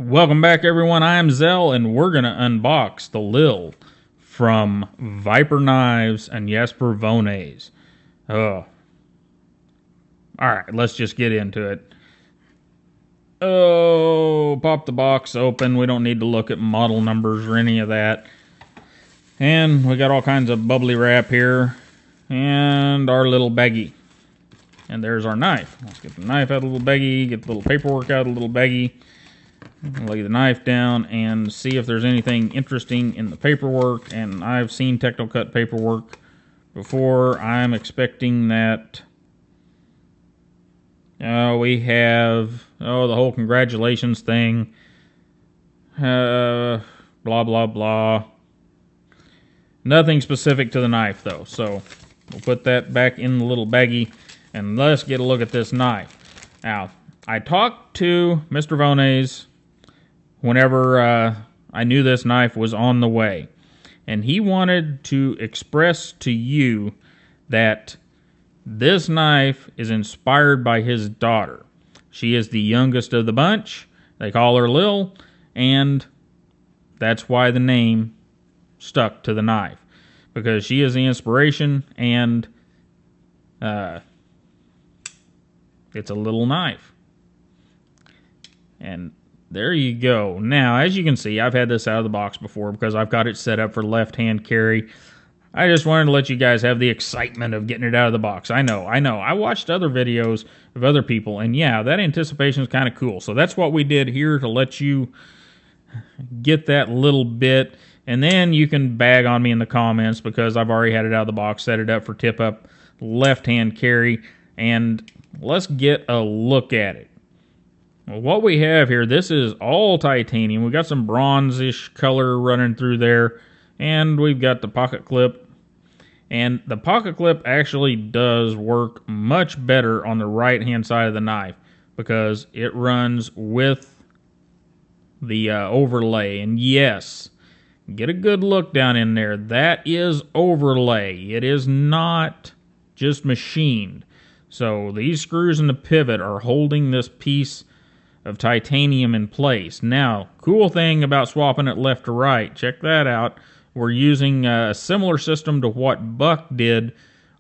Welcome back, everyone. I am Zell, and we're going to unbox the Lille from Viper Knives and Jesper Voxnaes. Oh. Alright, let's just get into it. Oh, pop the box open. We don't need to look at model numbers or any of that. And we got all kinds of bubbly wrap here. And our little baggie. And there's our knife. Let's get the knife out of the little baggie, get the little paperwork out of the little baggie. Lay the knife down and see if there's anything interesting in the paperwork. And I've seen Technocut paperwork before. I'm expecting that we have the whole congratulations thing. Blah blah blah. Nothing specific to the knife though, so we'll put that back in the little baggie and let's get a look at this knife. Now, I talked to Mr. Voxnaes whenever I knew this knife was on the way. And he wanted to express to you that this knife is inspired by his daughter. She is the youngest of the bunch. They call her Lille, and that's why the name stuck to the knife. Because she is the inspiration, and it's a little knife. And there you go. Now, as you can see, I've had this out of the box before because I've got it set up for left-hand carry. I just wanted to let you guys have the excitement of getting it out of the box. I know. I watched other videos of other people, and yeah, that anticipation is kind of cool. So that's what we did here to let you get that little bit. And then you can bag on me in the comments because I've already had it out of the box, set it up for tip-up left-hand carry. And let's get a look at it. What we have here, this is all titanium. We got some bronze-ish color running through there. And we've got the pocket clip. And the pocket clip actually does work much better on the right-hand side of the knife because it runs with the overlay. And yes, get a good look down in there. That is overlay. It is not just machined. So these screws and the pivot are holding this piece of titanium in place. Now, cool thing about swapping it left to right, check that out. We're using a similar system to what Buck did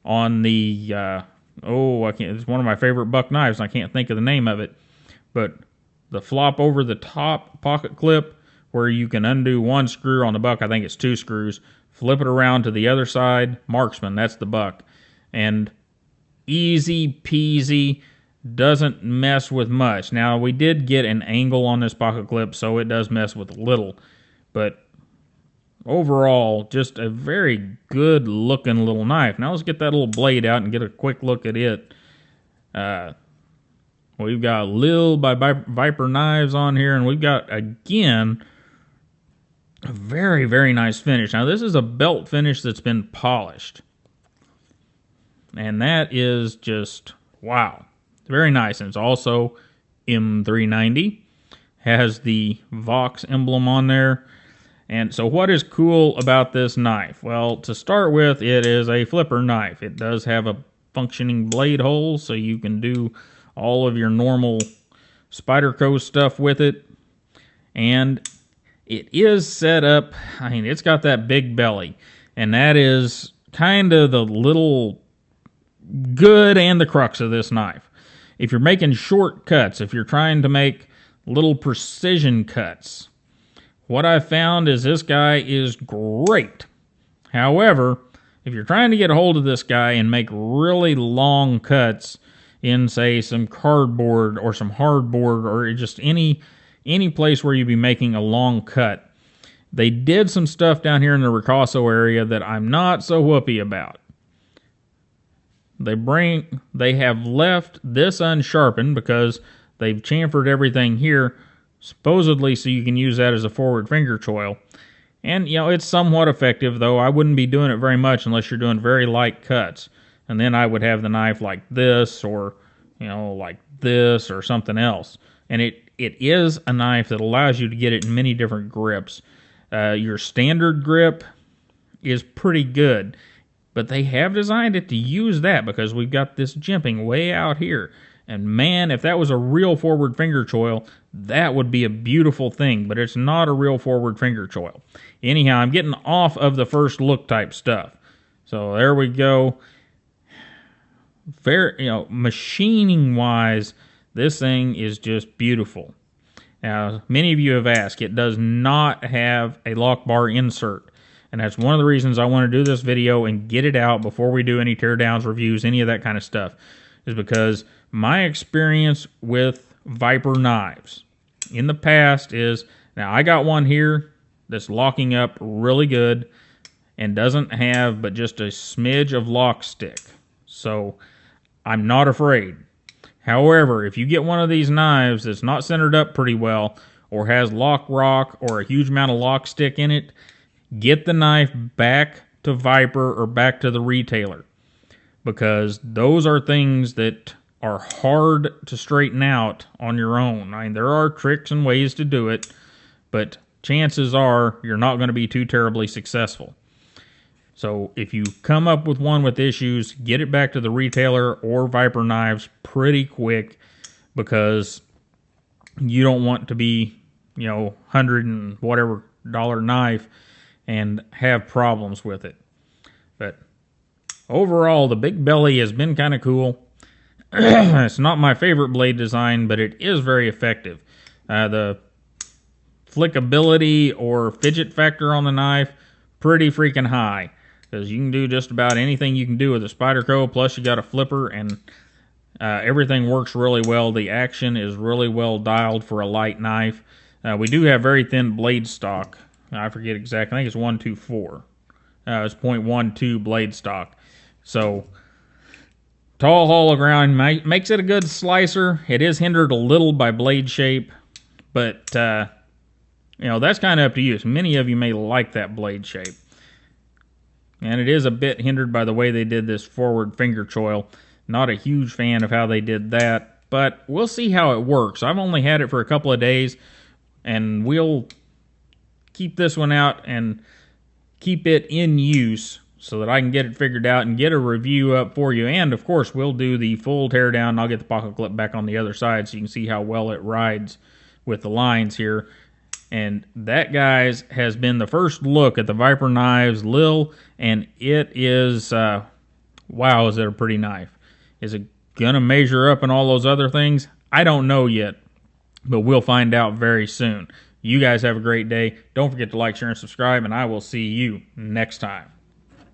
on the, it's one of my favorite Buck knives, and I can't think of the name of it, but the flop over the top pocket clip where you can undo one screw on the Buck, I think it's 2 screws, flip it around to the other side, Marksman, that's the Buck, and easy peasy, doesn't mess with much. Now, we did get an angle on this pocket clip, so it does mess with a little. But overall, just a very good looking little knife. Now, let's get that little blade out and get a quick look at it. We've got Lille by Viper Knives on here, and we've got, again, a very, very nice finish. Now, this is a belt finish that's been polished. And that is just, wow. Very nice, and it's also M390. Has the Vox emblem on there. And so what is cool about this knife? Well, to start with, it is a flipper knife. It does have a functioning blade hole, so you can do all of your normal Spyderco stuff with it. And it is set up, I mean, it's got that big belly. And that is kind of the little good and the crux of this knife. If you're making shortcuts, if you're trying to make little precision cuts, what I've found is this guy is great. However, if you're trying to get a hold of this guy and make really long cuts in, say, some cardboard or some hardboard or just any place where you'd be making a long cut, they did some stuff down here in the Ricasso area that I'm not so whoopee about. They have left this unsharpened because they've chamfered everything here, supposedly so you can use that as a forward finger choil. And, you know, it's somewhat effective, though I wouldn't be doing it very much unless you're doing very light cuts. And then I would have the knife like this or, you know, like this or something else. And it is a knife that allows you to get it in many different grips. Your standard grip is pretty good. But they have designed it to use that because we've got this jimping way out here. And man, if that was a real forward finger choil, that would be a beautiful thing, but it's not a real forward finger choil. Anyhow, I'm getting off of the first look type stuff. So there we go. Machining wise, this thing is just beautiful. Now, many of you have asked, it does not have a lock bar insert. And that's one of the reasons I want to do this video and get it out before we do any teardowns, reviews, any of that kind of stuff. Is because my experience with Viper knives in the past is, now I got one here that's locking up really good and doesn't have but just a smidge of lock stick. So I'm not afraid. However, if you get one of these knives that's not centered up pretty well or has lock rock or a huge amount of lock stick in it, get the knife back to Viper or back to the retailer, because those are things that are hard to straighten out on your own. I mean, there are tricks and ways to do it, but chances are you're not going to be too terribly successful. So if you come up with one with issues, get it back to the retailer or Viper Knives pretty quick, because you don't want to be, $100 and whatever dollar knife and have problems with it. But overall, the big belly has been kind of cool. It's not my favorite blade design, but it is very effective. The flickability or fidget factor on the knife, pretty freaking high, because you can do just about anything you can do with a Spyderco, plus you got a flipper, and everything works really well. The action is really well dialed for a light knife. We do have very thin blade stock. I forget exactly. I think it's 124. It's 0.12 blade stock. So tall hollow ground makes it a good slicer. It is hindered a little by blade shape, but that's kind of up to you. So many of you may like that blade shape. And it is a bit hindered by the way they did this forward finger choil. Not a huge fan of how they did that, but we'll see how it works. I've only had it for a couple of days, and we'll keep this one out and keep it in use so that I can get it figured out and get a review up for you. And, of course, we'll do the full teardown. I'll get the pocket clip back on the other side so you can see how well it rides with the lines here. And that, guys, has been the first look at the Viper Knives Lille, and it is, wow, is it a pretty knife. Is it going to measure up in all those other things? I don't know yet, but we'll find out very soon. You guys have a great day. Don't forget to like, share, and subscribe, and I will see you next time.